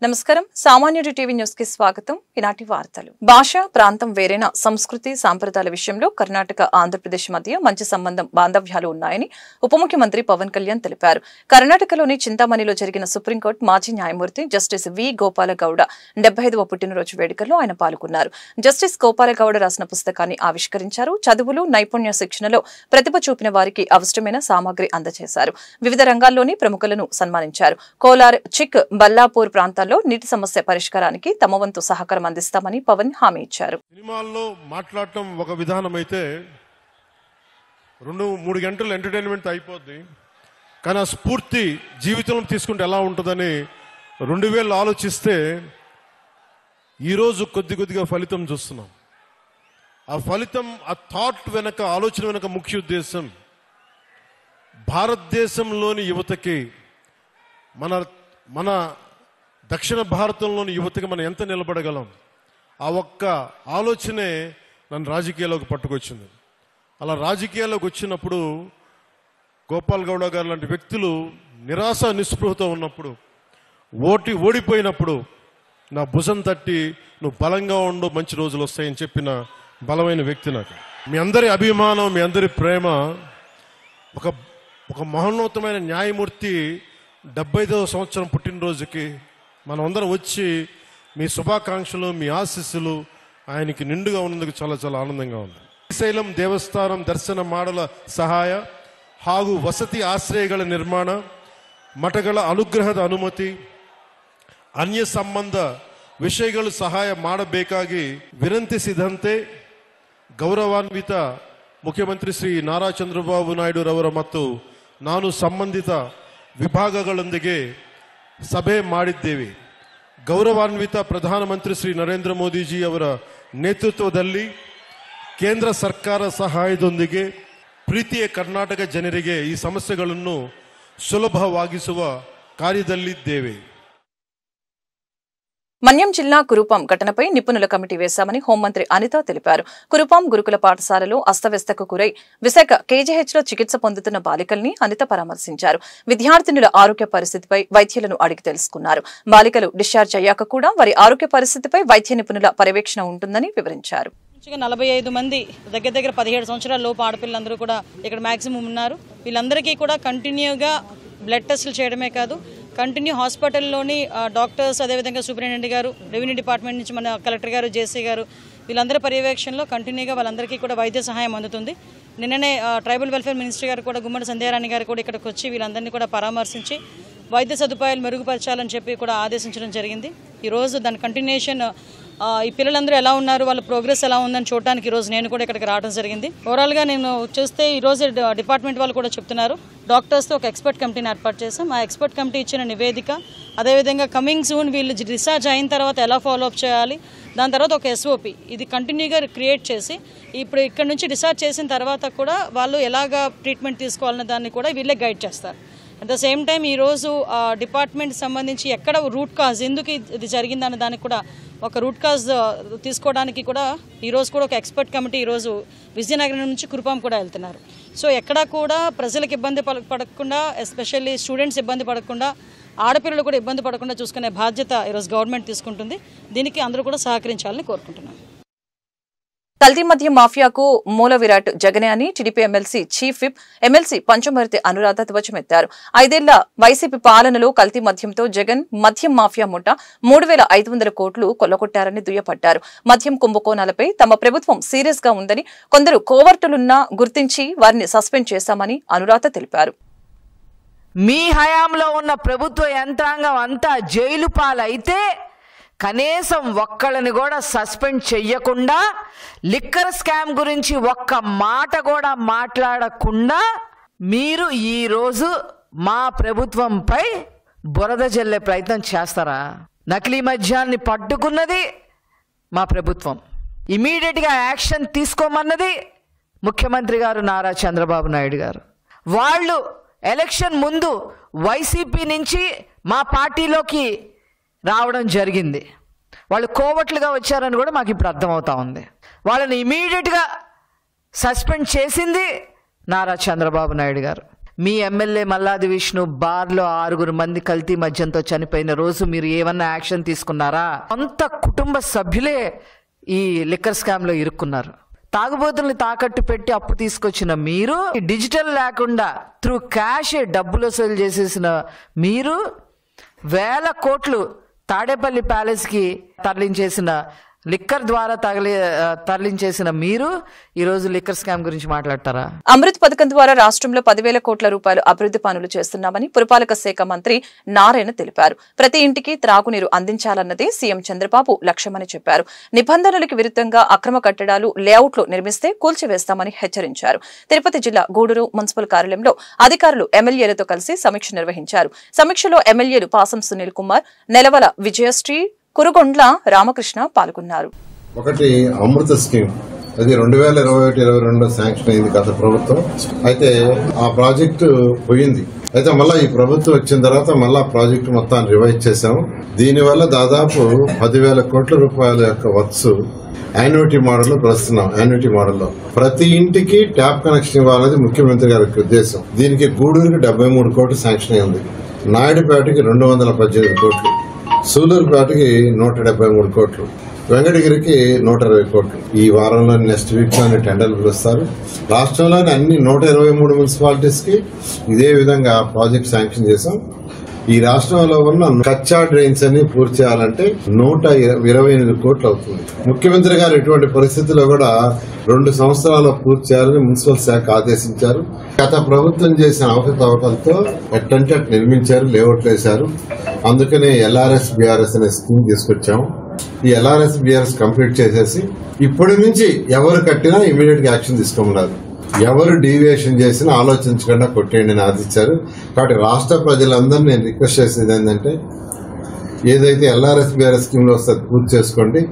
నమస్కారం సామాన్యుడి TV news కి స్వాగతం. ఈనాటి వార్తలు. భాష ప్రాంతం వేరైన సంస్కృతి సాంప్రదాయాల విషయంలో కర్ణాటక ఆంధ్రప్రదేశ్ మధ్య మంచి సంబంధం బాంధవ్యాలు ఉన్నాయని ఉప ముఖ్యమంత్రి పవన్ కళ్యాణ్ తెలిపారు. కర్ణాటకలోని చింతామణిలో జరిగిన సుప్రీంకోర్టు మాజీ న్యాయమూర్తి జస్టిస్ వి గోపాలగౌడ 75వ పుట్టినరోజు వేడుకల్లో ఆయన పాల్గొన్నారు. జస్టిస్ గోపాలగౌడ రాసిన పుస్తకాన్ని ఆవిష్కరించారు. చదువులు నైపుణ్య శిక్షణలో ప్రతిభ చూపిన వారికి అవసరమైన సామాగ్రి అందజేశారు. వివిధ రంగాల్లోని ప్రముఖులను సన్మానించారు. కోలార్, చిక్, బల్లాపూర్ ప్రాంతాల్లో నీటి సమస్య పరిష్కారానికి తమ వంతు సహకారం అందిస్తామని పవన్ హామీ ఇచ్చారు. సినిమాల్లో మాట్లాడటం ఒక విధానం అయితే 2-3 గంటలు ఎంటర్టైన్మెంట్ అయిపోద్ది. కానీ ఆ స్ఫూర్తి జీవితంలో తీసుకుంటే ఎలా ఉంటుందని 2000 ఆలోచిస్తే ఈరోజు కొద్దిగా ఫలితం చూస్తున్నాం. ఆ ఫలితం, ఆ థాట్ వెనక, ఆలోచన వెనక ముఖ్య ఉద్దేశం భారతదేశంలోని యువతకి, మన దక్షిణ భారతంలోని యువతకి మనం ఎంత నిలబడగలం, ఆ ఒక్క ఆలోచనే నన్ను రాజకీయాల్లోకి పట్టుకొచ్చింది. అలా రాజకీయాల్లోకి వచ్చినప్పుడు గోపాల్ గౌడ గారు లాంటి వ్యక్తులు నిరాశ నిస్పృహతో ఉన్నప్పుడు, ఓడిపోయినప్పుడు నా భుజం తట్టి నువ్వు బలంగా ఉండు, మంచి రోజులు వస్తాయని చెప్పిన బలమైన వ్యక్తి నాకు. మీ అందరి అభిమానం, మీ అందరి ప్రేమ, ఒక మహోన్నతమైన న్యాయమూర్తి 75వ సంవత్సరం పుట్టినరోజుకి మనమందరం వచ్చి మీ శుభాకాంక్షలు, మీ ఆశీస్సులు ఆయనకి నిండుగా ఉన్నందుకు చాలా చాలా ఆనందంగా ఉంది. ಶ್ರೀಶೈಲಂ ದೇವಸ್ಥಾನಂ ದರ್ಶನ ಮಾಡಲ ಸಹಾಯ ಹಾಗೂ ವಸತಿ ಆಶ್ರಯಗಳ ನಿರ್ಮಾಣ, ಮಠಗಳ ಅನುಗ್ರಹದ ಅನುಮತಿ, ಅನ್ಯ ಸಂಬಂಧ ವಿಷಯಗಳು ಸಹಾಯ ಮಾಡಬೇಕಾಗಿ ವಿನಂತಿಸಿದಂತೆ ಗೌರವಾನ್ವಿತ ಮುಖ್ಯಮಂತ್ರಿ ಶ್ರೀ ನಾರಾ ಚಂದ್ರಬಾಬು ನಾಯ್ಡು ರವರ ಮತ್ತು ನಾನು ಸಂಬಂಧಿತ ವಿಭಾಗಗಳೊಂದಿಗೆ ಸಭೆ ಮಾಡಿದ್ದೇವೆ. ಗೌರವಾನ್ವಿತ ಪ್ರಧಾನಮಂತ್ರಿ ಶ್ರೀ ನರೇಂದ್ರ ಮೋದಿಜಿ ಅವರ ನೇತೃತ್ವದಲ್ಲಿ ಕೇಂದ್ರ ಸರ್ಕಾರ ಸಹಾಯದೊಂದಿಗೆ ಪ್ರೀತಿಯ ಕರ್ನಾಟಕ ಜನರಿಗೆ ಈ ಸಮಸ್ಯೆಗಳನ್ನು ಸುಲಭವಾಗಿಸುವ ಕಾರ್ಯದಲ್ಲಿದ್ದೇವೆ. మన్యం జిల్లా కురుపాం ఘటనపై నిపుణుల కమిటీ వేశామని హోంమంత్రి అనిత తెలిపారు. కురుపాం గురుకుల పాఠశాలలో అస్తవ్యస్తకు గురై విశాఖ కేజీహెచ్లో చికిత్స పొందుతున్న బాలికల్ని అనిత పరామర్శించారు. విద్యార్థినుల ఆరోగ్య పరిస్థితిపై వైద్యులను అడిగి తెలుసుకున్నారు. బాలికలు డిశ్చార్జ్ అయ్యాక కూడా వారి ఆరోగ్య పరిస్థితిపై వైద్య నిపుణుల పర్యవేక్షణ ఉంటుందని వివరించారు. 45 మంది దగ్గర 17 సంవత్సరాల లోపు ఆడపిల్లలందరూ కూడా ఇక్కడ మాక్సిమం ఉన్నారు. వీళ్ళందరికీ కూడా కంటిన్యూగా బ్లడ్ టెస్టులు చేయడమే కాదు, కంటిన్యూ హాస్పిటల్లోని డాక్టర్స్, అదేవిధంగా సూపరింటెండెంట్ గారు, రెవెన్యూ డిపార్ట్మెంట్ నుంచి మన కలెక్టర్ గారు, జేసీ గారు, వీళ్ళందరి పర్యవేక్షణలో కంటిన్యూగా వాళ్ళందరికీ కూడా వైద్య సహాయం అందుతుంది. నిన్ననే ట్రైబల్ వెల్ఫేర్ మినిస్టర్ గారు కూడా, గుమ్మడి సంధ్యారాణి గారు కూడా ఇక్కడికి వచ్చి వీళ్ళందరినీ కూడా పరామర్శించి వైద్య సదుపాయాలు మెరుగుపరచాలని చెప్పి కూడా ఆదేశించడం జరిగింది. ఈరోజు దాని కంటిన్యూషన్, ఈ పిల్లలందరూ ఎలా ఉన్నారు, వాళ్ళ ప్రోగ్రెస్ ఎలా ఉందని చూడడానికి ఈరోజు నేను కూడా ఇక్కడికి రావడం జరిగింది. ఓవరాల్గా నేను చూస్తే ఈరోజు డిపార్ట్మెంట్ వాళ్ళు కూడా చెప్తున్నారు, డాక్టర్స్తో ఒక ఎక్స్పర్ట్ కమిటీని ఏర్పాటు చేసాం. ఆ ఎక్స్పర్ట్ కమిటీ ఇచ్చిన నివేదిక, అదేవిధంగా కమింగ్ సూన్ వీళ్ళు డిశ్చార్జ్ అయిన తర్వాత ఎలా ఫాలోఅప్ చేయాలి, దాని తర్వాత ఒక ఎస్ఓపి ఇది కంటిన్యూగా క్రియేట్ చేసి ఇప్పుడు ఇక్కడ నుంచి డిశ్చార్జ్ చేసిన తర్వాత కూడా వాళ్ళు ఎలాగా ట్రీట్మెంట్ తీసుకోవాలన్న దాన్ని కూడా వీళ్ళే గైడ్ చేస్తారు. అట్ ద సేమ్ టైం ఈరోజు డిపార్ట్మెంట్ సంబంధించి ఎక్కడ రూట్ కాజ్, ఎందుకు ఇది జరిగిందన్న దానికి కూడా ఒక రూట్ కాజ్ తీసుకోవడానికి కూడా ఈరోజు కూడా ఒక ఎక్స్పర్ట్ కమిటీ ఈరోజు విజయనగరం నుంచి కురుపాం కూడా వెళ్తున్నారు. సో ఎక్కడా కూడా ప్రజలకు ఇబ్బంది పడకుండా, ఎస్పెషల్లీ స్టూడెంట్స్ ఇబ్బంది పడకుండా, ఆడపిల్లలు కూడా ఇబ్బంది పడకుండా చూసుకునే బాధ్యత ఈరోజు గవర్నమెంట్ తీసుకుంటుంది. దీనికి అందరూ కూడా సహకరించాలని కోరుకుంటున్నాను. కల్తీ మద్యం మాఫియాకు మూల విరాట్ జగనే అని TDP MLC chief whip MLC Panchamarthi Anuradha ధ్వజమెత్తారు. 5 ఏళ్ల వైసీపీ పాలనలో కల్తీ మద్యంతో జగన్ మద్యం మాఫియా ముఠ 3500 కోట్లు కొల్లగొట్టారని దుయ్యపట్టారు. మద్యం కుంభకోణాలపై తమ ప్రభుత్వం సీరియస్ గా ఉందని, కొందరు కోవర్టులున్నా గుర్తించి వారిని సస్పెండ్ చేశామని అనురాధ తెలిపారు. మీ హయాంలో ఉన్న ప్రభుత్వ యంత్రాంగం అంతా జైలు పాలైతే కనీసం ఒక్కళ్ళని కూడా సస్పెండ్ చెయ్యకుండా, లిక్కర్ స్కామ్ గురించి ఒక్క మాట కూడా మాట్లాడకుండా మీరు ఈరోజు మా ప్రభుత్వంపై బురద జల్లే ప్రయత్నం చేస్తారా? నకిలీ మద్యాన్ని పట్టుకున్నది మా ప్రభుత్వం, ఇమీడియట్గా యాక్షన్ తీసుకోమన్నది ముఖ్యమంత్రి గారు నారా చంద్రబాబు నాయుడు గారు. వాళ్ళు ఎలక్షన్ ముందు వైసీపీ నుంచి మా పార్టీలోకి రావడం జరిగింది. వాళ్ళు కోవట్లుగా వచ్చారని కూడా మాకు ఇప్పుడు అర్థమవుతా ఉంది. వాళ్ళని ఇమీడియట్గా సస్పెండ్ చేసింది నారా చంద్రబాబు నాయుడు గారు. మీ ఎమ్మెల్యే మల్లాది విష్ణు బార్లో 6 మంది కల్తీ మద్యంతో చనిపోయిన రోజు మీరు ఏమన్నా యాక్షన్ తీసుకున్నారా? అంత కుటుంబ సభ్యులే ఈ లిక్కర్ స్కామ్లో ఇరుక్కున్నారు. తాగుబోతుల్ని తాకట్టు పెట్టి అప్పు తీసుకొచ్చిన మీరు, డిజిటల్ లేకుండా త్రూ క్యాష్ డబ్బులు వసూలు చేసేసిన మీరు, 1000 కోట్లు తాడేపల్లి ప్యాలెస్కి తరలించేసిన లిక్కర్ ద్వారా తరలించేసిన మీరు ఈరోజు లిక్కర్ స్కామ్ గురించి మాట్లాడతారా? అమృత్ పథకం ద్వారా రాష్ట్రంలో 10,000 కోట్ల రూపాయలు అభివృద్ధి పనులు చేస్తున్నామని పురపాలక శాఖ మంత్రి నారాయణ తెలిపారు. ప్రతి ఇంటికి త్రాగునీరు అందించాలన్నదే సీఎం చంద్రబాబు లక్ష్యమని చెప్పారు. నిబంధనలకు విరుద్ధంగా అక్రమ కట్టడాలు, లేఅవుట్లు నిర్మిస్తే కూల్చివేస్తామని హెచ్చరించారు. తిరుపతి జిల్లా గూడూరు మున్సిపల్ కార్యాలయంలో అధికారులు ఎమ్మెల్యేలతో కలిసి సమీక్ష నిర్వహించారు. సమీక్షలో ఎమ్మెల్యేలు పాసం సునీల్ కుమార్, నెలవల విజయశ్రీ, కురుగొండ్ల రామకృష్ణ పాల్గొన్నారు. ఒకటి అమృత స్కీమ్, అది 2021-22 శాంక్షన్ అయింది గత ప్రభుత్వం. అయితే ఆ ప్రాజెక్టు పోయింది. అయితే మళ్ళా ఈ ప్రభుత్వం వచ్చిన తర్వాత మళ్ళా ప్రాజెక్టు మొత్తాన్ని రివైజ్ చేశాము. దీనివల్ల దాదాపు 10,000 కోట్ల రూపాయల యొక్క వర్క్స్ యాన్యుటీ మోడల్ ప్రస్తున్నాం. యాన్యుటీ మోడల్లో ప్రతి ఇంటికి ట్యాప్ కనెక్షన్ ఇవ్వాలనేది ముఖ్యమంత్రి గారి ఉద్దేశం. దీనికి గూడూరుకి 73 కోట్లు శాంక్షన్ అయింది, నాయుడుపేటకి 218 కోట్లు, సూలూరుపేటకి 173 కోట్లు, వెంకటగిరికి 120 కోట్లు. ఈ వారంలో నెక్స్ట్ వీక్ లోని టెండర్లు పిలుస్తారు. రాష్ట్రంలోని అన్ని 123 మున్సిపాలిటీస్ కి ఇదే విధంగా ప్రాజెక్ట్ శాంక్షన్ చేశాం. ఈ రాష్ట్రంలో ఉన్న కచ్చా డ్రైన్స్ అన్ని పూర్తి చేయాలంటే 128 కోట్లు అవుతుంది. ముఖ్యమంత్రి గారు ఇటువంటి పరిస్థితుల్లో కూడా 2 సంవత్సరాల్లో పూర్తి చేయాలని మున్సిపల్ శాఖ ఆదేశించారు. గత ప్రభుత్వం చేసిన అవకతవకలతో ఎట్టంటే నిర్మించారు, లేఅవుట్లు వేశారు. అందుకనే ఎల్ఆర్ఎస్ బిఆర్ఎస్ అనే స్కీమ్ తీసుకొచ్చాము. ఈ ఎల్ఆర్ఎస్ బిఆర్ఎస్ కంప్లీట్ చేసేసి ఇప్పటి నుంచి ఎవరు కట్టినా ఇమీడియట్ గా యాక్షన్ తీసుకోమన్నారు. ఎవరు డీవియేషన్ చేసినా ఆలోచించకుండా కొట్టేయండి అని ఆదించారు. కాబట్టి రాష్ట్ర ప్రజలందరూ నేను రిక్వెస్ట్ చేసేది ఏంటంటే, ఏదైతే ఎల్ఆర్ఎస్ బిఆర్ఎస్ స్కీమ్ లో వస్తుంది పూర్తి చేసుకోండి.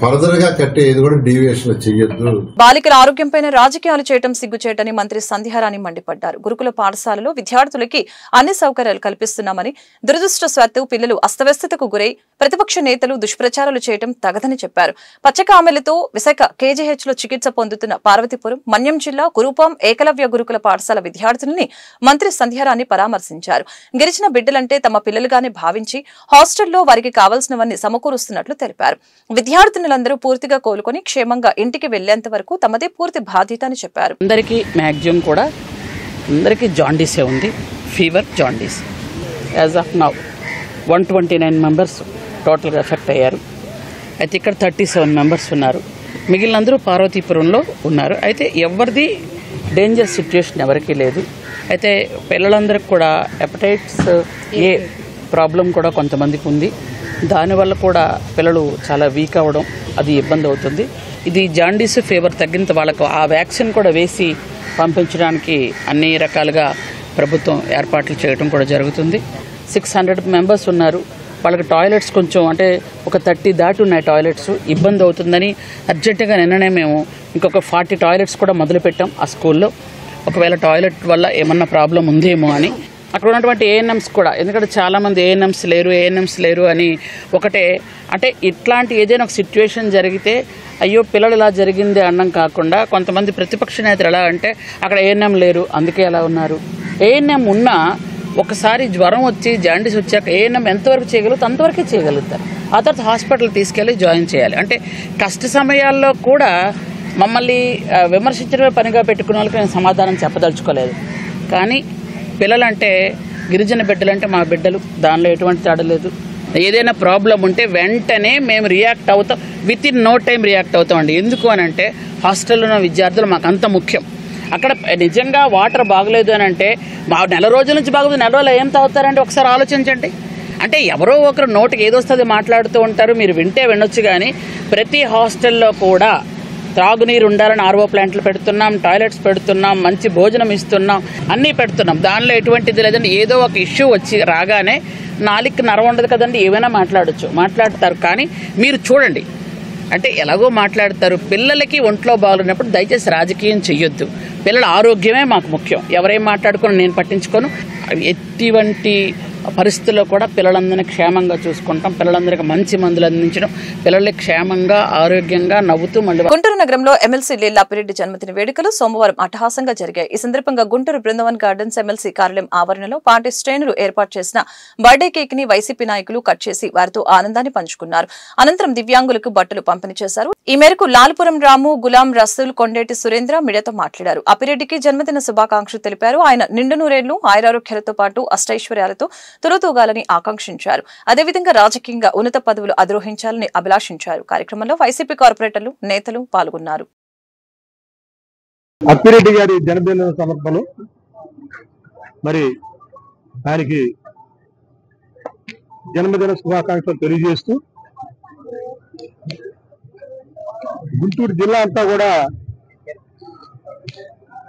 ఫర్దర్ గా కట్టే ఏది కూడా డీవియేషన్ చేయొద్దు. బాలికల ఆరోగ్యంపై రాజకీయాలు చేయడం సిగ్గుచేటని మంత్రి సంధ్యారాణి మండిపడ్డారు. గురుకుల పాఠశాలలో విద్యార్థులకి అన్ని సౌకర్యాలు కల్పిస్తున్నామని, దురదృష్టవశాత్తు పిల్లలు అస్తవ్యస్తతకు గురై ప్రతిపక్ష నేతలు దుష్ప్రచారాలు చేయడం తగదని చెప్పారు. పచ్చకామెలతో విశాఖ కేజీహెచ్ లో చికిత్స పొందుతున్న పార్వతీపురం, మన్యం జిల్లా కురుపాం ఏకలవ్య గురుకుల పాఠశాల విద్యార్థులని మంత్రి సంధ్యారాణి పరామర్శించారు. గిరిజన బిడ్డలంటే తమ పిల్లలుగానే భావించి హాస్టల్లో వారికి కావాల్సినవన్నీ సమకూరుస్తున్నట్లు తెలిపారు. విద్యార్థినులందరూ పూర్తిగా కోలుకొని క్షేమంగా ఇంటికి వెళ్లేంత వరకు తమదే పూర్తి బాధ్యత అని చెప్పారు. అందరికీ మ్యాక్సిమం కూడా అందరికీ జాండీసే ఉంది, fever, jaundice. As of now 129 members టోటల్గా ఎఫెక్ట్ అయ్యారు. అయితే ఇక్కడ 37 మెంబర్స్ ఉన్నారు. మిగిలిన అందరూ పార్వతీపురంలో ఉన్నారు. అయితే ఎవరిది డేంజర్ సిచ్యుయేషన్ ఎవరికీ లేదు. అయితే పిల్లలందరికీ కూడా హెపటైటిస్ ఏ ప్రాబ్లం కూడా కొంతమందికి ఉంది. దానివల్ల కూడా పిల్లలు చాలా వీక్ అవ్వడం, అది ఇబ్బంది అవుతుంది. ఇది జాండీస్ ఫీవర్ తగ్గినంత వాళ్ళకు ఆ వ్యాక్సిన్ కూడా వేసి పంపించడానికి అన్ని రకాలుగా ప్రభుత్వం ఏర్పాట్లు చేయడం కూడా జరుగుతుంది. 600 మెంబర్స్ ఉన్నారు. వాళ్ళకి టాయిలెట్స్ కొంచెం అంటే ఒక 30 దాటి ఉన్నాయి టాయిలెట్స్, ఇబ్బంది అవుతుందని అర్జెంటుగా నిన్ననే మేము ఇంకొక 40 టాయిలెట్స్ కూడా మొదలుపెట్టాం ఆ స్కూల్లో. ఒకవేళ టాయిలెట్ వల్ల ఏమన్నా ప్రాబ్లం ఉందేమో అని. అక్కడ ఉన్నటువంటి ఏఎన్ఎంస్ కూడా, ఎందుకంటే చాలామంది ఏఎన్ఎంస్ లేరు అని ఒకటే అంటే ఇట్లాంటి ఏదైనా ఒక సిచ్యువేషన్ జరిగితే అయ్యో పిల్లలు ఇలా జరిగింది అనడం కాకుండా, కొంతమంది ప్రతిపక్ష నేతలు ఎలా అంటే అక్కడ ఏఎన్ఎం లేరు అందుకే ఎలా ఉన్నారు. ఏఎన్ఎం ఉన్నా ఒకసారి జ్వరం వచ్చి జాండీస్ వచ్చాక ఏఎన్ఎం ఎంతవరకు చేయగలుగుతారు అంతవరకే చేయగలుగుతారు. ఆ తర్వాత హాస్పిటల్ తీసుకెళ్ళి జాయిన్ చేయాలి. అంటే కష్ట సమయాల్లో కూడా మమ్మల్ని విమర్శించడమే పనిగా పెట్టుకున్న వాళ్ళకి నేను సమాధానం చెప్పదలుచుకోలేదు. కానీ పిల్లలంటే, గిరిజన బిడ్డలంటే మా బిడ్డలు, దానిలో ఎటువంటి తేడా లేదు. ఏదైనా ప్రాబ్లం ఉంటే వెంటనే మేము రియాక్ట్ అవుతాం, within no time react అవుతామండి. ఎందుకు అని అంటే హాస్టల్లో ఉన్న విద్యార్థులు మాకు అంత ముఖ్యం. అక్కడ నిజంగా వాటర్ బాగలేదు అని అంటే మా నెల రోజుల నుంచి బాగలేదు, నెల రోజులు ఏం తాగుతారంటే ఒకసారి ఆలోచించండి. అంటే ఎవరో ఒకరు నోటికి ఏదొస్తుంది మాట్లాడుతూ ఉంటారు, మీరు వింటే వినొచ్చు. కానీ ప్రతి హాస్టల్లో కూడా త్రాగునీరు ఉండాలని ఆర్ఓ ప్లాంట్లు పెడుతున్నాం, టాయిలెట్స్ పెడుతున్నాం, మంచి భోజనం ఇస్తున్నాం, అన్నీ పెడుతున్నాం. దానిలో ఎటువంటిది లేదండి. ఏదో ఒక ఇష్యూ వచ్చి రాగానే నాలుగు నరం ఉండదు కదండి, ఏమైనా మాట్లాడతారు. కానీ మీరు చూడండి, అంటే ఎలాగో మాట్లాడతారు. పిల్లలకి ఒంట్లో బాగున్నప్పుడు దయచేసి రాజకీయం చెయ్యొద్దు. పిల్లల ఆరోగ్యమే మాకు ముఖ్యం. ఎవరేం మాట్లాడుకుని నేను పట్టించుకోను. ఎటువంటి పరిస్థితుల్లో కూడా పిల్లలందరినీ క్షేమంగా చూసుకుంటాం, పిల్లలందరికీ మంచి మందులు అందించడం, పిల్లలకి క్షేమంగా ఆరోగ్యంగా నవ్వుతూ మళ్ళీ. గుంటూరు నగరంలో ఎమ్మెల్సీ లీలాపిరెడ్డి జన్మదిన వేడుకలు సోమవారం అట్టహాసంగా జరిగాయి. ఈ సందర్భంగా గుంటూరు బృందావన్ గార్డెన్స్ ఎమ్మెల్సీ కార్యాలయం ఆవరణలో పార్టీ శ్రేణులు ఏర్పాటు చేసిన బర్త్డే కేక్ ని వైసీపీ నాయకులు కట్ చేసి వారితో ఆనందాన్ని పంచుకున్నారు. అనంతరం దివ్యాంగులకు బట్టలు పంపిణీ చేశారు. ఈ మేరకు లాల్పురం రాము, గులాం రసూల్, కొండేటి సురేంద్ర మీడియాతో మాట్లాడారు. అప్పిరెడ్డికి జన్మదిన శుభాకాంక్షలు తెలిపారు. ఆయన నిండు నూరేళ్లు ఆయురారోగ్యాలతో పాటు అష్టైశ్వర్యాలతో తులతూగాలని ఆకాంక్షించారు. అదేవిధంగా రాజకీయంగా ఉన్నత పదవులు అధిరోహించాలని అభిలాషించారు. కార్యక్రమంలో వైసీపీ కార్పొరేటర్లు, నేతలు పాల్గొన్నారు. అప్పిరెడ్డి గారి జన్మదిన సందర్భంలో మరి ఆయనకి జన్మదిన శుభాకాంక్షలు తెలియజేస్తూ గుంటూరు జిల్లా అంతా కూడా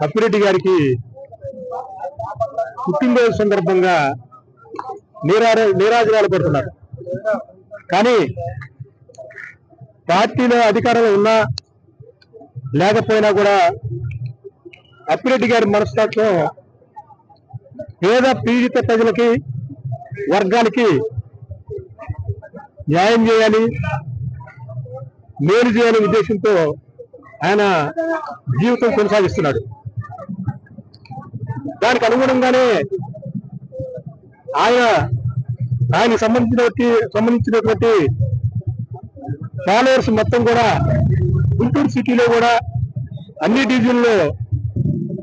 అప్పిరెడ్డి గారికి పుట్టినరోజు సందర్భంగా నీరాజనాలు పడుతున్నారు. కానీ పార్టీలో అధికారంలో ఉన్నా లేకపోయినా కూడా అప్పిరెడ్డి గారి మనస్తత్వం పేద పీడిత ప్రజలకి, వర్గాలకి న్యాయం చేయాలి, మేలు చేయాలనే ఉద్దేశంతో ఆయన జీవితం కొనసాగిస్తున్నాడు. దానికి అనుగుణంగానే ఆయన సంబంధించినటువంటి ఫాలోవర్స్ మొత్తం కూడా గుంటూరు సిటీలో కూడా అన్ని డివిజన్లో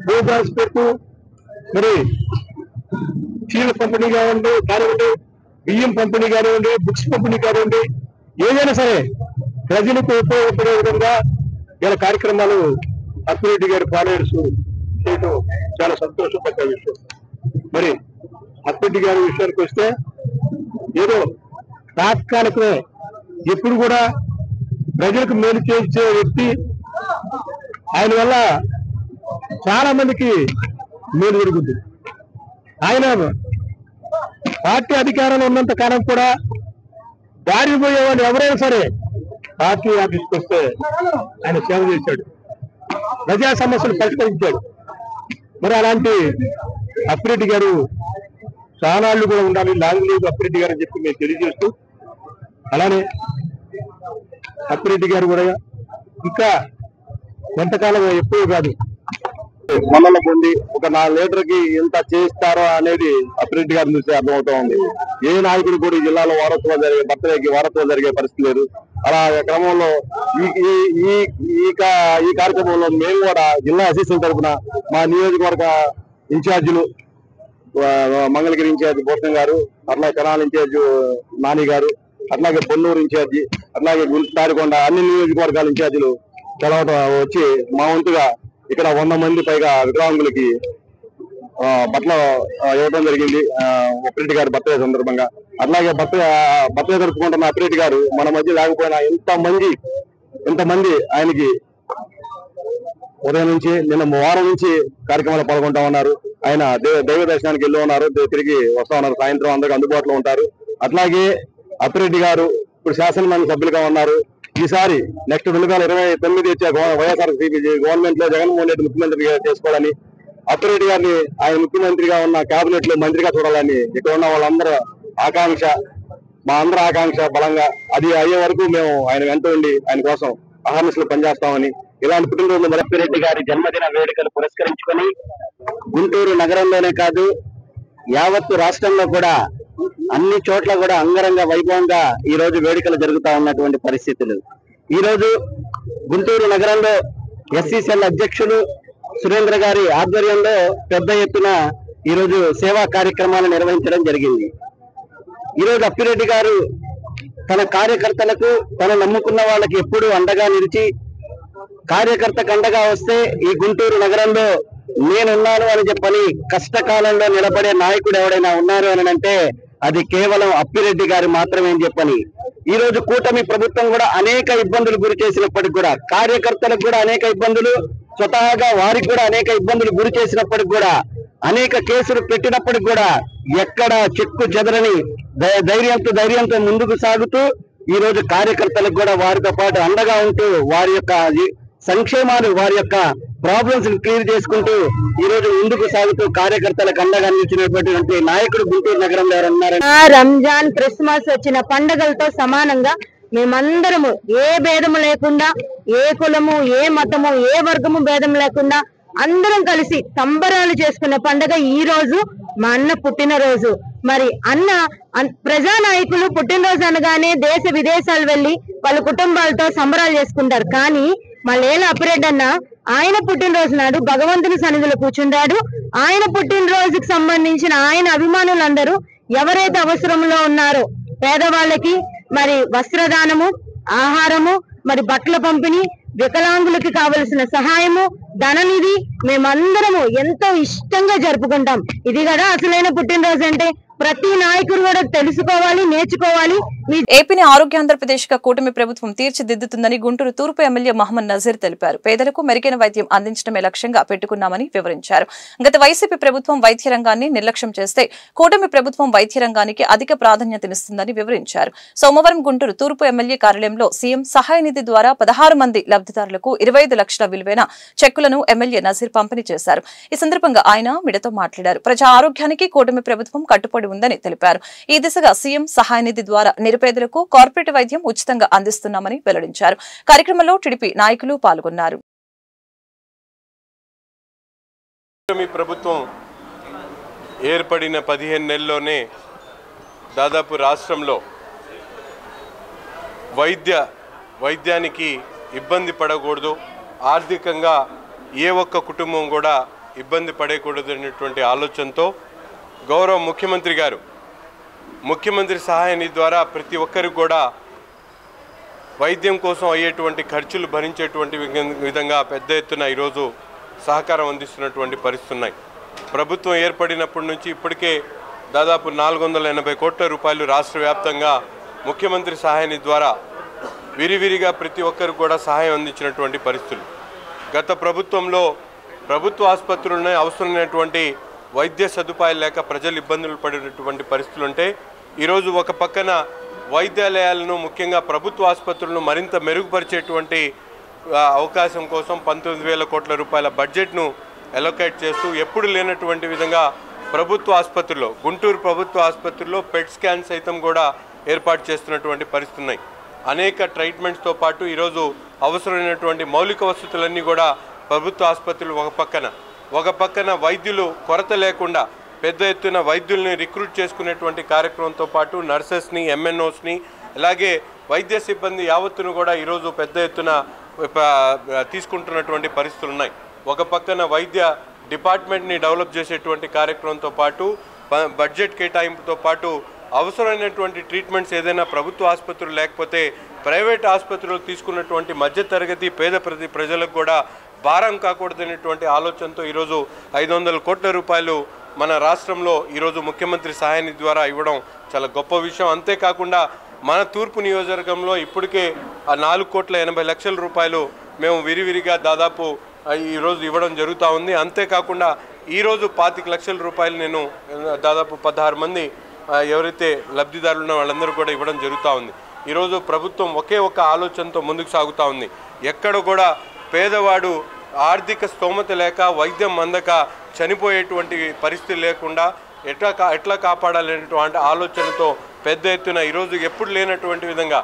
ప్రోగ్రామ్స్ పెడుతూ మరి చీల పంపిణీ కానివ్వండి, బియ్యం పంపిణీ కానివ్వండి, బుక్స్ పంపిణీ కానివ్వండి, ఏదైనా సరే ప్రజలకు ఉపయోగపడే విధంగా ఇలా కార్యక్రమాలు అప్పిరెడ్డి గారి ఫాలోవర్స్ చేయడం చాలా సంతోషపడ్డ విషయం. మరి అప్పిరెడ్డి గారి విషయానికి వస్తే ఏదో తాత్కాలికమే, ఎప్పుడు కూడా ప్రజలకు మేలు చేసే వ్యక్తి. ఆయన వల్ల చాలా మందికి మేలు జరుగుతుంది. ఆయన పార్టీ అధికారంలో ఉన్నంత కాలం కూడా దారి పోయేవాళ్ళు ఎవరైనా సరే పార్టీ ఆఫీస్కి వస్తే ఆయన సేవ చేశాడు, ప్రజా సమస్యలు పరిష్కరించాడు. మరి అలాంటి అప్పిరెడ్డి గారు చాలాళ్ళు కూడా ఉండాలి, లాంగ్ లీవ్ అప్పిరెడ్డి గారు అని చెప్పి మేము తెలియజేస్తూ, అలానే అప్పిరెడ్డి గారు కూడా ఇంకా కొంతకాలం ఎప్పుడూ కాదు మనలో పొంది ఒక 4 లీటర్కి ఎంత చేస్తారో అనేది అప్పిరెడ్డి గారిని చూస్తే అర్థమవుతా ఉంది. ఏ నాయకుడు కూడా ఈ జిల్లాలో బర్త్డేకి వారోత్సవం జరిగే పరిస్థితి లేదు. అలా క్రమంలో ఈ కార్యక్రమంలో మేము కూడా జిల్లా అసిస్టెంట్ తరఫున మా నియోజకవర్గ ఇన్ఛార్జీలు మంగళగిరి ఇన్ఛార్జి భూషణ్ గారు, అట్లాగే కనాల్ ఇన్ఛార్జి నాని గారు, అట్లాగే పొన్నూరు ఇన్ఛార్జి, అట్లాగే తాడికొండ అన్ని నియోజకవర్గాల ఇన్ఛార్జీలు తెలవటం వచ్చి మా వంతుగా ఇక్కడ 100 మంది పైగా వికలాంగులకి బట్టలు ఇవ్వడం జరిగింది అప్పిరెడ్డి గారి బర్త్డే సందర్భంగా. అట్లాగే బర్త్డే జరుపుకుంటున్న అప్పిరెడ్డి గారు మన మధ్య లేకపోయినా ఎంతమంది ఆయనకి ఉదయం నుంచి నిన్న వారం నుంచి కార్యక్రమాలు పాల్గొంటా ఉన్నారు. ఆయన దైవ దర్శనానికి వెళ్ళి ఉన్నారు, తిరిగి వస్తా ఉన్నారు. సాయంత్రం అందరికి అందుబాటులో ఉంటారు. అట్లాగే అప్పిరెడ్డి గారు ఇప్పుడు శాసనమండలి సభ్యులుగా ఉన్నారు. ఈసారి నెక్స్ట్ 2029 వచ్చే వైఎస్ఆర్సీపీ గవర్నమెంట్ లో జగన్మోహన్ రెడ్డి ముఖ్యమంత్రిగా చేసుకోవాలని, అప్పిరెడ్డి గారిని ఆయన ముఖ్యమంత్రిగా ఉన్న కేబినెట్ లో మంత్రిగా చూడాలని ఇక్కడ ఉన్న వాళ్ళందరూ ఆకాంక్ష, మా అందరూ ఆకాంక్ష బలంగా. అది అయ్యే వరకు మేము ఆయన వెంట ఉండి ఆయన కోసం అహర్నిశలు పనిచేస్తామని. ఇలాంటి పుట్టినరోజు అప్పిరెడ్డి గారి జన్మదిన వేడుకలు పురస్కరించుకొని గుంటూరు నగరంలోనే కాదు యావత్తు రాష్ట్రంలో కూడా అన్ని చోట్ల కూడా అంగరంగ వైభవంగా ఈ రోజు వేడుకలు జరుగుతా ఉన్నటువంటి పరిస్థితులు. ఈ రోజు గుంటూరు నగరంలో ఎస్సీసీఎల్ అధ్యక్షులు సురేంద్ర గారి ఆధ్వర్యంలో పెద్ద ఎత్తున ఈ రోజు సేవా కార్యక్రమాలు నిర్వహించడం జరిగింది. ఈ రోజు అప్పిరెడ్డి గారు తన కార్యకర్తలకు, తన నమ్ముకున్న వాళ్ళకి ఎప్పుడూ అండగా నిలిచి, కార్యకర్తకు అండగా వస్తే ఈ గుంటూరు నగరంలో నేనున్నాను అని చెప్పని కష్టకాలంలో నిలబడే నాయకుడు ఎవడైనా ఉన్నారు అని అంటే అది కేవలం అప్పిరెడ్డి గారు మాత్రమే అని చెప్పని. ఈ రోజు కూటమి ప్రభుత్వం కూడా అనేక ఇబ్బందులు గురి చేసినప్పటికి కూడా, కార్యకర్తలకు కూడా అనేక ఇబ్బందులు, స్వతహాగా వారికి కూడా అనేక ఇబ్బందులు గురి చేసినప్పటికి కూడా, అనేక కేసులు పెట్టినప్పటికి కూడా ఎక్కడ చెక్కు చెదరని ధైర్యంతో ముందుకు సాగుతూ ఈ రోజు కార్యకర్తలకు కూడా వారితో పాటు అండగా ఉంటూ వారి యొక్క సంక్షేమాలు, వారి యొక్క ప్రాబ్లమ్స్ క్లియర్ చేసుకుంటూ ఈ రోజు ముందుకు సాగుతూ కార్యకర్తలకు అండగా నిలిచినటువంటి నాయకుడు గుంటూరు నగరంలో ఉన్నారని రంజాన్ క్రిస్మస్ వచ్చిన పండుగలతో సమానంగా మేమందరము ఏ భేదము లేకుండా ఏ కులము ఏ మతము ఏ వర్గము భేదం లేకుండా అందరం కలిసి సంబరాలు చేసుకునే పండుగ ఈ రోజు మా అన్న పుట్టినరోజు. మరి అన్న ప్రజానాయకులు పుట్టినరోజు అనగానే దేశ విదేశాలు వెళ్లి వాళ్ళ కుటుంబాలతో సంబరాలు చేసుకుంటారు. కానీ మా లేల అప్పిరెడ్డి అన్న ఆయన పుట్టినరోజు నాడు భగవంతుని సన్నిధిలో కూర్చుంటాడు. ఆయన పుట్టినరోజుకి సంబంధించిన ఆయన అభిమానులందరూ ఎవరైతే అవసరంలో ఉన్నారో పేదవాళ్ళకి మరి వస్త్రదానము, ఆహారము, మరి బట్టల పంపిణీ, వికలాంగులకి కావలసిన సహాయము, ధననిధి మేమందరము ఎంతో ఇష్టంగా జరుపుకుంటాం. ఇది కదా అసలైన పుట్టినరోజు అంటే. ప్రతి నాయకుడు కూడా తెలుసుకోవాలి, నేర్చుకోవాలి. ఏపీని ఆరోగ్యాంధ్రప్రదేశ్ గా కూటమి ప్రభుత్వం తీర్చిదిద్దుతుందని గుంటూరు తూర్పు ఎమ్మెల్యే మహమ్మద్ నజీర్ తెలిపారు. పేదలకు మెరుగైన వైద్యం అందించడమే లక్ష్యంగా పెట్టుకున్నామని వివరించారు. గత వైసీపీ ప్రభుత్వం వైద్య రంగాన్ని నిర్లక్ష్యం చేస్తే కూటమి ప్రభుత్వం వైద్య రంగానికి అధిక ప్రాధాన్యతనిస్తుందని వివరించారు. సోమవారం గుంటూరు తూర్పు ఎమ్మెల్యే కార్యాలయంలో సీఎం సహాయ నిధి ద్వారా 16 మంది లబ్ధిదారులకు 25 లక్షల విలువైన చెక్కులను ఎమ్మెల్యే నజీర్ పంపిణీ చేశారు. ఈ సందర్భంగా ఆయన మీడియాతో మాట్లాడారు. ప్రజా ఆరోగ్యానికి కూటమి ప్రభుత్వం కట్టుబడి ఉందని తెలిపారు. ఈ దిశగా సీఎం సహాయ నిధి ద్వారా నిరుపేదలకు కార్పొరేట్ వైద్యం ఉచితంగా అందిస్తున్నామని వెల్లడించారు. కార్యక్రమంలో టీడీపీ నాయకులు పాల్గొన్నారు. ప్రభుత్వం ఏర్పడిన 15 నెలల్లోనే దాదాపు రాష్ట్రంలో వైద్యానికి ఇబ్బంది పడకూడదు, ఆర్థికంగా ఏ ఒక్క కుటుంబం కూడా ఇబ్బంది పడకూడదు అనేటువంటి ఆలోచనతో గౌరవ ముఖ్యమంత్రి గారు ముఖ్యమంత్రి సహాయ నిధి ద్వారా ప్రతి ఒక్కరికి కూడా వైద్యం కోసం అయ్యేటువంటి ఖర్చులు భరించేటువంటి విధంగా పెద్ద ఎత్తున ఈరోజు సహకారం అందిస్తున్నటువంటి పరిస్థితులు ఉన్నాయి. ప్రభుత్వం ఏర్పడినప్పటి నుంచి ఇప్పటికే దాదాపు 480 కోట్ల రూపాయలు రాష్ట్ర వ్యాప్తంగా ముఖ్యమంత్రి సహాయ నిధి ద్వారా విరివిరిగా ప్రతి ఒక్కరికి కూడా సహాయం అందించినటువంటి పరిస్థితులు. గత ప్రభుత్వంలో ప్రభుత్వ ఆసుపత్రులను అవసరమైనటువంటి వైద్య సదుపాయాలు లేక ప్రజలు ఇబ్బందులు పడినటువంటి పరిస్థితులు ఉంటే ఈరోజు ఒక పక్కన వైద్యాలయాలను ముఖ్యంగా ప్రభుత్వ ఆసుపత్రులను మరింత మెరుగుపరిచేటువంటి అవకాశం కోసం 19,000 కోట్ల రూపాయల బడ్జెట్ను అలొకేట్ చేస్తూ ఎప్పుడు లేనటువంటి విధంగా ప్రభుత్వ ఆసుపత్రుల్లో గుంటూరు ప్రభుత్వ ఆసుపత్రిలో పెట్ స్కాన్ సైతం కూడా ఏర్పాటు చేస్తున్నటువంటి పరిస్థితులు ఉన్నాయి. అనేక ట్రీట్మెంట్స్తో పాటు ఈరోజు అవసరమైనటువంటి మౌలిక వసతులన్నీ కూడా ప్రభుత్వ ఆసుపత్రులు ఒక పక్కన వైద్యులు కొరత లేకుండా పెద్ద ఎత్తున వైద్యుల్ని రిక్రూట్ చేసుకునేటువంటి కార్యక్రమంతో పాటు నర్సెస్ని, ఎంఎన్ఓస్ని, అలాగే వైద్య సిబ్బంది యావత్తును కూడా ఈరోజు పెద్ద ఎత్తున తీసుకుంటున్నటువంటి పరిస్థితులు ఉన్నాయి. ఒక పక్కన వైద్య డిపార్ట్మెంట్ని డెవలప్ చేసేటువంటి కార్యక్రమంతో పాటు బడ్జెట్ కేటాయింపుతో పాటు అవసరమైనటువంటి ట్రీట్మెంట్స్ ఏదైనా ప్రభుత్వ ఆసుపత్రులు లేకపోతే ప్రైవేట్ ఆసుపత్రులు తీసుకున్నటువంటి మధ్యతరగతి పేద ప్రజలకు కూడా భారం కాకూడదనేటువంటి ఆలోచనతో ఈరోజు 500 కోట్ల రూపాయలు మన రాష్ట్రంలో ఈరోజు ముఖ్యమంత్రి సహాయ నిధి ద్వారా ఇవ్వడం చాలా గొప్ప విషయం. అంతేకాకుండా మన తూర్పు నియోజకవర్గంలో ఇప్పటికే 4,80,00,000 రూపాయలు మేము విరివిరిగా దాదాపు ఈరోజు ఇవ్వడం జరుగుతూ ఉంది. అంతేకాకుండా ఈరోజు 25 లక్షల రూపాయలు నేను దాదాపు 16 మంది ఎవరైతే లబ్ధిదారులు ఉన్న వాళ్ళందరూ కూడా ఇవ్వడం జరుగుతూ ఉంది. ఈరోజు ప్రభుత్వం ఒకే ఒక ఆలోచనతో ముందుకు సాగుతూ ఉంది. ఎక్కడ కూడా పేదవాడు ఆర్థిక స్తోమత లేక వైద్యం అందక చనిపోయేటువంటి పరిస్థితి లేకుండా ఎట్లా కాపాడాలనేటువంటి ఆలోచనతో పెద్ద ఎత్తున ఈరోజు ఎప్పుడు లేనటువంటి విధంగా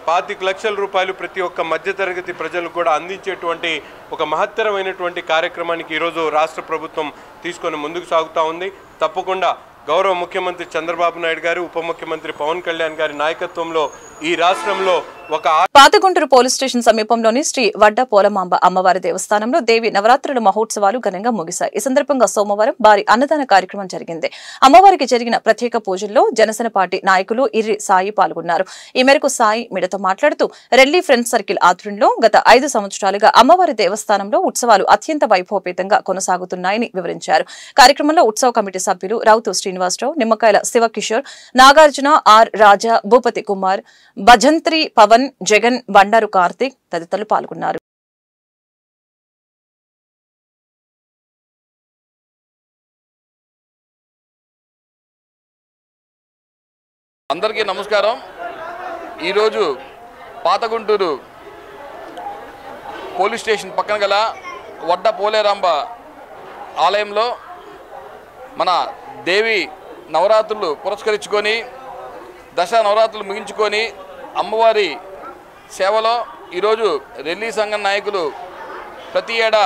25 లక్షల రూపాయలు ప్రతి ఒక్క మధ్యతరగతి ప్రజలకు కూడా అందించేటువంటి ఒక మహత్తరమైనటువంటి కార్యక్రమానికి ఈరోజు రాష్ట్ర ప్రభుత్వం తీసుకొని ముందుకు సాగుతూ ఉంది. తప్పకుండా గౌరవ ముఖ్యమంత్రి చంద్రబాబు నాయుడు గారు, ఉప ముఖ్యమంత్రి పవన్ కళ్యాణ్ గారి నాయకత్వంలో ఈ రాష్ట్రంలో ఒక పాతగుంటూరు పోలీస్ స్టేషన్ సమీపంలోని శ్రీ వడ్డ పోలమాంబ అమ్మవారి దేవస్థానంలో దేవి నవరాత్రుల మహోత్సవాలు ఘనంగా ముగిశాయి. ఈ సందర్భంగా సోమవారం భారీ అన్నదాన కార్యక్రమం జరిగింది. అమ్మవారికి జరిగిన ప్రత్యేక పూజల్లో జనసేన పార్టీ నాయకులు ఇర్రి సాయి పాల్గొన్నారు. ఈ మేరకు సాయి మీడియాతో మాట్లాడుతూ రెల్లి ఫ్రెండ్స్ సర్కిల్ ఆధ్వర్యంలో గత 5 సంవత్సరాలుగా అమ్మవారి దేవస్థానంలో ఉత్సవాలు అత్యంత వైభవపేతంగా కొనసాగుతున్నాయని వివరించారు. కార్యక్రమంలో ఉత్సవ కమిటీ సభ్యులు రౌతు శ్రీనివాసరావు, నిమ్మకాయల శివకిషోర్, నాగార్జున, ఆర్ రాజా, భూపతి కుమార్, భజంత్రి పవన్, జగన్, బండారు కార్తిక్ తదితరులు పాల్గొన్నారు. అందరికీ నమస్కారం. ఈరోజు పాతగుంటూరు పోలీస్ స్టేషన్ పక్కన గల వడ్డ పోలేరాంబ ఆలయంలో మన దేవి నవరాత్రులు పురస్కరించుకొని దసరా నవరాత్రులు ముగించుకొని అమ్మవారి సేవలో ఈరోజు రెల్లి సంఘం నాయకులు ప్రతి ఏడా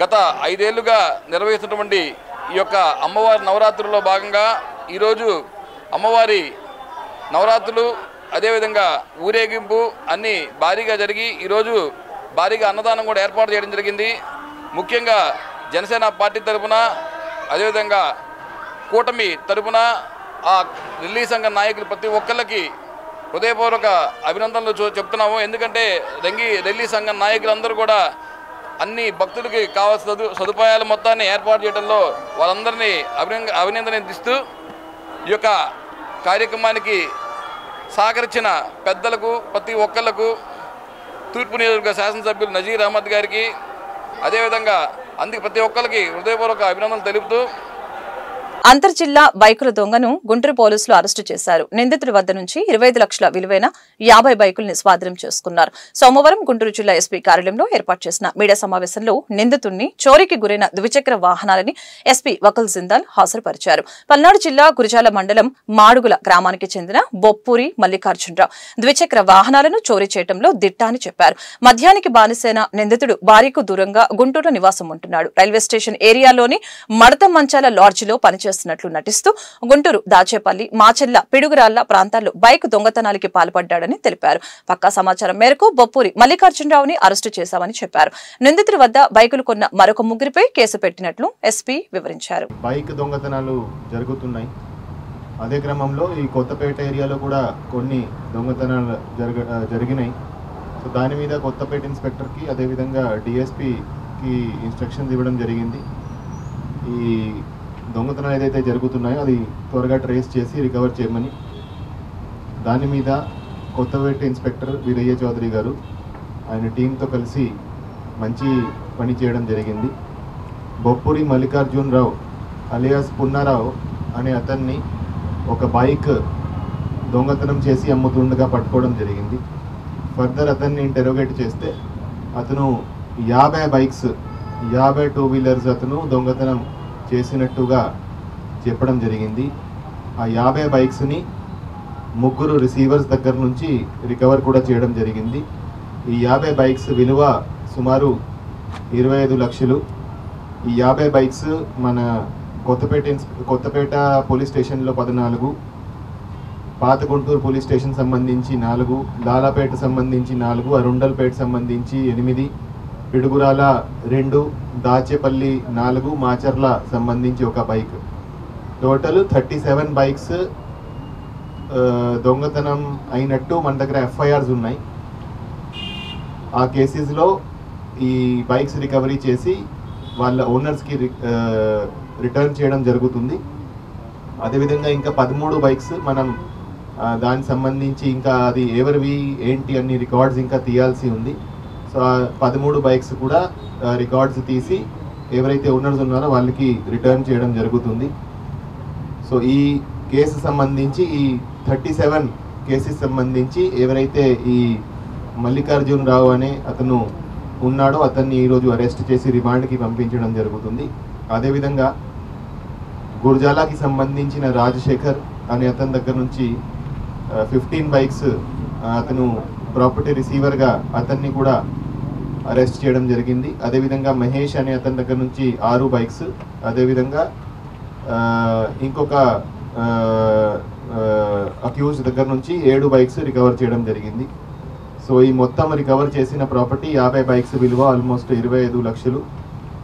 గత 5 ఏళ్లుగా నిర్వహిస్తున్నటువంటి ఈ యొక్క అమ్మవారి నవరాత్రుల్లో భాగంగా ఈరోజు అమ్మవారి నవరాత్రులు అదేవిధంగా ఊరేగింపు అన్నీ భారీగా జరిగి ఈరోజు భారీగా అన్నదానం కూడా ఏర్పాటు చేయడం జరిగింది. ముఖ్యంగా జనసేన పార్టీ తరఫున అదేవిధంగా కూటమి తరఫున ఆ రెల్లి సంఘం నాయకులు ప్రతి ఒక్కళ్ళకి హృదయపూర్వక అభినందనలు చెప్తున్నాము. ఎందుకంటే రెల్లి సంఘం నాయకులందరూ కూడా అన్ని భక్తులకి కావాల్సిన సదుపాయాలు మొత్తాన్ని ఏర్పాటు చేయడంలో వాళ్ళందరినీ అభినందనిస్తూ ఈ యొక్క కార్యక్రమానికి సహకరించిన పెద్దలకు ప్రతి ఒక్కళ్లకు తూర్పు నియోజకవర్గ శాసనసభ్యులు నజీర్ అహ్మద్ గారికి అదేవిధంగా అందుకు ప్రతి ఒక్కరికి హృదయపూర్వక అభినందనలు తెలుపుతూ అంతర్జిల్లా బైకుల దొంగను గుంటూరు పోలీసులు అరెస్టు చేశారు. నిందితుడి వద్ద నుంచి 25 లక్షల విలువైన 50 బైకుల్ని స్వాధీనం చేసుకున్నారు. సోమవారం గుంటూరు జిల్లా ఎస్పీ కార్యాలయంలో ఏర్పాటు చేసిన మీడియా సమావేశంలో నిందితుడిని చోరీకి గురైన ద్విచక్ర వాహనాలని ఎస్పీ వకుల్ జిందాల్ హాజరుపరిచారు. పల్నాడు జిల్లా గురిజాల మండలం మాడుగుల గ్రామానికి చెందిన బొప్పూరి మల్లికార్జునరావు ద్విచక్ర వాహనాలను చోరీ చేయడంలో దిట్ట అని చెప్పారు. మద్యానికి బానిసైన నిందితుడు భార్యకు దూరంగా గుంటూరు నివాసం ఉంటున్నాడు. రైల్వే స్టేషన్ ఏరియాలోని మడత మంచాల లాడ్జిలో పనిచేస్తున్నట్లు నటిస్తూ గుంటూరు దాచేపల్లి మాచెల్ల పిడుగురాళ్ల ప్రాంతాల్లో బైక్ దొంగతనాలకి పాల్పడ్డాడని తెలిపారు. పక్కా సమాచారం మేరకు బొప్పూరి మల్లికార్జునరావుని అరెస్టు చేశామని చెప్పారు. నిందితుడి వద్ద బైకులు కొన్న మరొక ముగ్గురిపై కేసు పెట్టినట్లు ఎస్పీ వివరించారు. బైక్ దొంగతనాలు జరుగుతున్నాయి. అదే క్రమంలో ఈ కొత్తపేట ఏరియాలో కూడా కొన్ని దొంగతనాలు జరిగినాయి. సో దాని మీద కొత్తపేట ఇన్స్పెక్టర్కి అదేవిధంగా డిఎస్పీకి ఇన్స్ట్రక్షన్స్ ఇవ్వడం జరిగింది. ఈ దొంగతనాలు ఏదైతే జరుగుతున్నాయో అది త్వరగా ట్రేస్ చేసి రికవర్ చేయమని. దాని మీద కొత్తపేట ఇన్స్పెక్టర్ వీరయ్య చౌదరి గారు ఆయన టీంతో కలిసి మంచి పని చేయడం జరిగింది. బొప్పూరి మల్లికార్జునరావు అలియాస్ పున్నారావు అనే అతన్ని ఒక బైక్ దొంగతనం చేసి అమ్ముతుండగా పట్టుకోవడం జరిగింది. ఫర్దర్ అతన్ని ఇంటెరోగేట్ చేస్తే అతను 50 బైక్స్ 50 టూ వీలర్స్ అతను దొంగతనం చేసినట్టుగా చెప్పడం జరిగింది. ఆ 50 బైక్స్ని ముగ్గురు రిసీవర్స్ దగ్గర నుంచి రికవర్ కూడా చేయడం జరిగింది. ఈ 50 బైక్స్ విలువ సుమారు 25 లక్షలు. ఈ 50 బైక్స్ మన కొత్తపేట పోలీస్ స్టేషన్లో 14, పాత గుంటూరు పోలీస్ స్టేషన్ సంబంధించి 4, లాలాపేట సంబంధించి 4, అరుండల్పేట సంబంధించి 8, పిడుగురాల 2, దాచేపల్లి 4, మాచర్ల సంబంధించి ఒక బైక్, టోటల్ 37 బైక్స్ దొంగతనం అయినట్టు మన దగ్గర ఎఫ్ఐఆర్స్ ఉన్నాయి. ఆ కేసెస్లో ఈ బైక్స్ రికవరీ చేసి వాళ్ళ ఓనర్స్కి రిటర్న్ చేయడం జరుగుతుంది. అదేవిధంగా ఇంకా 13 బైక్స్ మనం దానికి సంబంధించి ఇంకా అది ఎవరివి ఏంటి అన్ని రికార్డ్స్ ఇంకా తీయాల్సి ఉంది. సో 13 బైక్స్ కూడా రికార్డ్స్ తీసి ఎవరైతే ఓనర్స్ ఉన్నారో వాళ్ళకి రిటర్న్ చేయడం జరుగుతుంది. సో ఈ కేసు సంబంధించి ఈ 37 కేసెస్ సంబంధించి ఎవరైతే ఈ మల్లికార్జునరావు అనే అతను ఉన్నాడో అతన్ని ఈరోజు అరెస్ట్ చేసి రిమాండ్కి పంపించడం జరుగుతుంది. అదేవిధంగా గుర్జాలాకి సంబంధించిన రాజశేఖర్ అనే అతని దగ్గర నుంచి 15 బైక్స్ అతను ప్రాపర్టీ రిసీవర్గా అతన్ని కూడా అరెస్ట్ చేయడం జరిగింది. అదేవిధంగా మహేష్ అనే అతని దగ్గర నుంచి 6 బైక్స్, అదేవిధంగా ఇంకొక అక్యూజ్ దగ్గర నుంచి 7 బైక్స్ రికవర్ చేయడం జరిగింది. సో ఈ మొత్తం రికవర్ చేసిన ప్రాపర్టీ 50 బైక్స్ విలువ ఆల్మోస్ట్ 25 లక్షలు.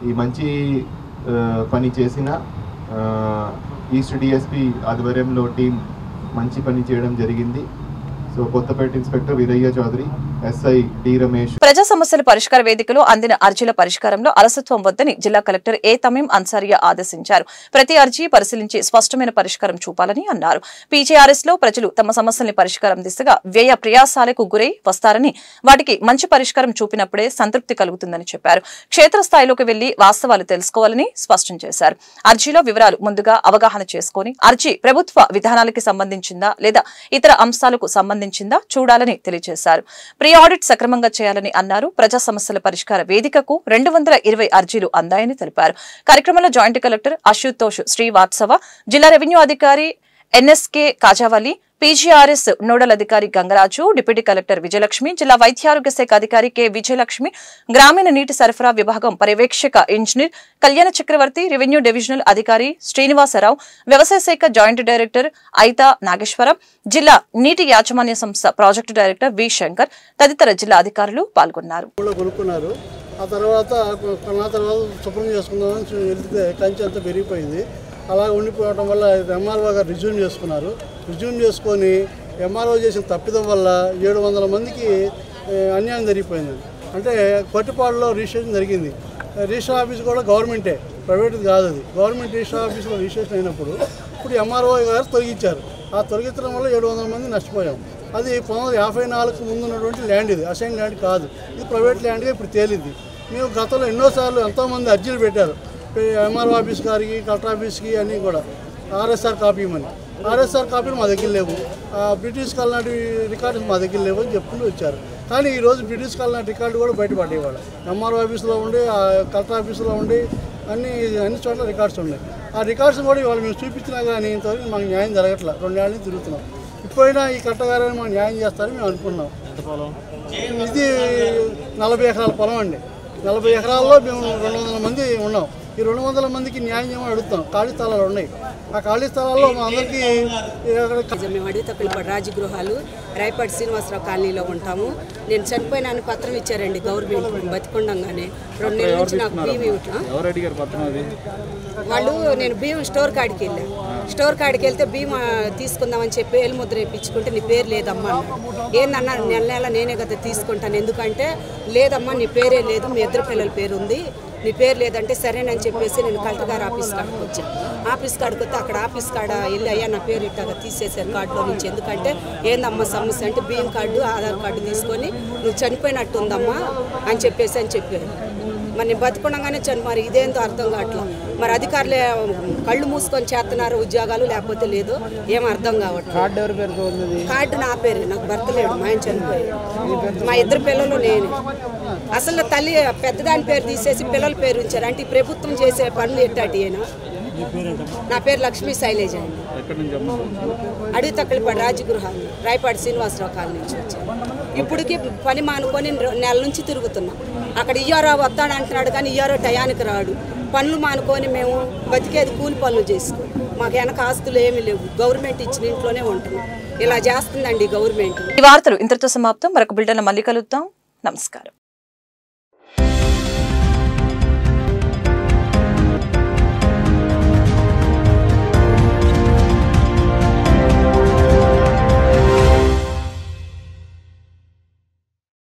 ఈ మంచి పని చేసిన ఈస్ట్ డిఎస్పీ ఆధ్వర్యంలో టీం మంచి పని చేయడం జరిగింది. So Kothapeta inspector Veeraiah Chowdary, SI D Ramesh. ప్రజా సమస్యల పరిష్కార వేదికలో అందిన అర్జీల పరిష్కారంలో అలసత్వం వద్దని జిల్లా కలెక్టర్ ఏ తమీం అన్సారియా ఆదేశించారు. ప్రతి అర్జీ పరిశీలించి స్పష్టమైన పరిష్కారం చూపాలని అన్నారు. పీజీఆర్ఎస్ లో ప్రజలు తమ సమస్యల్ని పరిష్కారం దిశగా వ్యయ ప్రయాసాలకు గురై వస్తారని, వాటికి మంచి పరిష్కారం చూపినప్పుడే సంతృప్తి కలుగుతుందని చెప్పారు. క్షేత్రస్థాయిలోకి వెళ్లి వాస్తవాలు తెలుసుకోవాలని స్పష్టం చేశారు. అర్జీలో వివరాలు ముందుగా అవగాహన చేసుకుని అర్జీ ప్రభుత్వ విధానాలకి సంబంధించిందా లేదా ఇతర అంశాలకు సంబంధించిందా చూడాలని తెలియజేశారు. రీ ఆడిట్ సక్రమంగా చేయాలని అన్నారు. ప్రజా సమస్యల పరిష్కార వేదికకు 220 అర్జీలు అందాయని తెలిపారు. కార్యక్రమంలో జాయింట్ కలెక్టర్ అశుతోష్ శ్రీవాత్సవ, జిల్లా రెవెన్యూ అధికారి ఎన్ఎస్కే కాజావలి, పీజీఆర్ఎస్ నోడల్ అధికారి గంగరాజు, డిప్యూటీ కలెక్టర్ విజయలక్ష్మి, జిల్లా వైద్యారోగ్య శాఖ అధికారి కె విజయలక్ష్మి, గ్రామీణ నీటి సరఫరా విభాగం పర్యవేక్షక ఇంజనీర్ కళ్యాణ చక్రవర్తి, రెవెన్యూ డివిజనల్ అధికారి శ్రీనివాసరావు, వ్యవసాయ శాఖ జాయింట్ డైరెక్టర్ ఐతా నాగేశ్వరం, జిల్లా నీటి యాజమాన్య సంస్థ ప్రాజెక్టు డైరెక్టర్ వి శంకర్ తదితర జిల్లా అధికారులు పాల్గొన్నారు. ఆ తర్వాత శుభ్రం చేసుకుందామని వెళ్తే కంచె అంతా పెరిగిపోయింది. అలా ఉండిపోవడం వల్ల ఎంఆర్ఓ గారు రిజ్యూమ్ చేసుకున్నారు. రిజ్యూమ్ చేసుకొని ఎంఆర్ఓ చేసిన తప్పిదం వల్ల 700 మందికి అన్యాయం జరిగిపోయింది. అంటే కొట్టిపాడులో రిజిస్ట్రేషన్ జరిగింది. రిజిస్టర్ ఆఫీస్ కూడా గవర్నమెంటే, ప్రైవేట్ కాదు. అది గవర్నమెంట్ రిజిస్టర్ ఆఫీస్లో రిజిస్ట్రేషన్ అయినప్పుడు ఇప్పుడు ఎంఆర్ఓ గారు తొలగించారు. ఆ తొలగించడం వల్ల 700 మంది నష్టపోయాం. అది 1954 ముందు ఉన్నటువంటి ల్యాండ్, ఇది అసైన్ ల్యాండ్ కాదు, ఇది ప్రైవేట్ ల్యాండ్గా ఇప్పుడు తేలింది. మేము గతంలో ఎన్నోసార్లు ఎంతోమంది అర్జీలు పెట్టారు ఎంఆర్ఓ ఆఫీస్ గారికి, కలెక్టర్ ఆఫీస్కి అన్నీ కూడా. ఆర్ఎస్ఆర్ కాపీ ఇవ్వమని. ఆర్ఎస్ఆర్ కాపీలు మా దగ్గర లేవు, బ్రిటిష్ కాలం నాటి రికార్డు మా దగ్గర లేవు అని చెప్పుకుంటూ వచ్చారు. కానీ ఈరోజు బ్రిటిష్ కాలం నాటి రికార్డు కూడా బయటపడ్డాయి. వాళ్ళ ఎంఆర్ఓ ఆఫీస్లో ఉండి, కలెక్టర్ ఆఫీస్లో ఉండి అన్ని చోట్ల రికార్డ్స్ ఉన్నాయి. ఆ రికార్డ్స్ కూడా ఇవాళ మేము చూపించినా కానీ ఇంతవరకు మాకు న్యాయం జరగట్లేదు. 2 ఏళ్ళ నుంచి తిరుగుతున్నాం. ఇప్పుడైనా ఈ కట్టగారని మాకు న్యాయం చేస్తారని మేము అనుకున్నాం. ఇది 40 ఎకరాల పొలం అండి. 40 ఎకరాల్లో మేము 200 మంది ఉన్నాం. ఈ 200 మందికి న్యాయం చేయమని అడుగుతాం. ఖాళీ స్థలాలు ఉన్నాయి. ఆ ఖాళీ స్థలాల్లో మా అందరికీ మేము అడిగితక్కులపాడు రాజగృహాలు రాయపాటి శ్రీనివాసరావు కాలనీలో ఉంటాము. నేను చనిపోయినాను పత్రం ఇచ్చారండి గవర్నమెంట్ బతికొండంగానే. 2 నెలల నుంచి నాకు బియ్యం ఇవ్వట్లా. వాళ్ళు నేను బియ్యం స్టోర్ కాడికి వెళ్ళాను. స్టోర్ కాడికి వెళ్తే బియ్యం తీసుకుందామని చెప్పి ఏలుముద్ర వేయించుకుంటే నీ పేరు లేదమ్మా అన్నాడు. ఏందన్నా నెల నేనే కదా తీసుకుంటాను, ఎందుకంటే లేదమ్మా నీ పేరే లేదు, మీ 2 పిల్లల పేరు ఉంది, నీ పేరు లేదంటే సరేనని చెప్పేసి నేను కలెక్టర్ గారు ఆఫీస్ కాడికి వచ్చాను. ఆఫీస్ కాడికి వస్తే అక్కడ ఆఫీస్ కాడ వెళ్ళి అయ్యా నా పేరు ఇట్టాగా తీసేశారు కార్డులో నుంచి, ఎందుకంటే ఏందమ్మా సమస్య అంటే బియ్యం కార్డు ఆధార్ కార్డు తీసుకొని నువ్వు చనిపోయినట్టు ఉందమ్మా అని చెప్పారు. మరి నేను బతుకుండగానే మరి ఇదేంతో అర్థం కావట్లేదు. మరి అధికారులే కళ్ళు మూసుకొని చేస్తున్నారు ఉద్యోగాలు, లేకపోతే లేదు, ఏం అర్థం కావట్లేదు. కార్డు నా పేరు, నాకు భర్త లేడు, మా ఆయన చనిపోయాడు. మా 2 పిల్లలు నేను. అసలు తల్లి పెద్దదాని పేరు తీసేసి పిల్లల పేరు ఉంచారు. అంటే ఈ ప్రభుత్వం చేసే పనులు ఎట్టాటి అయినా. నా పేరు లక్ష్మీ శైలేజ అండి. అడిగితక్కులపాడు రాజగృహాలు రాయపాటి శ్రీనివాసరావు కాలనీ నుంచి వచ్చాను. ఇప్పటికి పని మానుకొని 1 నెల నుంచి తిరుగుతున్నాం. అక్కడ ఇయ్యారో వస్తాడు అంటున్నాడు కానీ ఇయ్యారో టయానికి రాడు. పనులు మానుకొని మేము బతికేది కూలి పనులు చేసుకోవాలి. మాకు వెనక ఆస్తులు ఏమీ లేవు, గవర్నమెంట్ ఇచ్చిన ఇంట్లోనే ఉంటున్నాం. ఇలా చేస్తుందండి గవర్నమెంట్. ఈ వార్తలు ఇంతటితో సమాప్తం. మరొక బులెటిన్లో మళ్ళీ కలుద్దాం. నమస్కారం.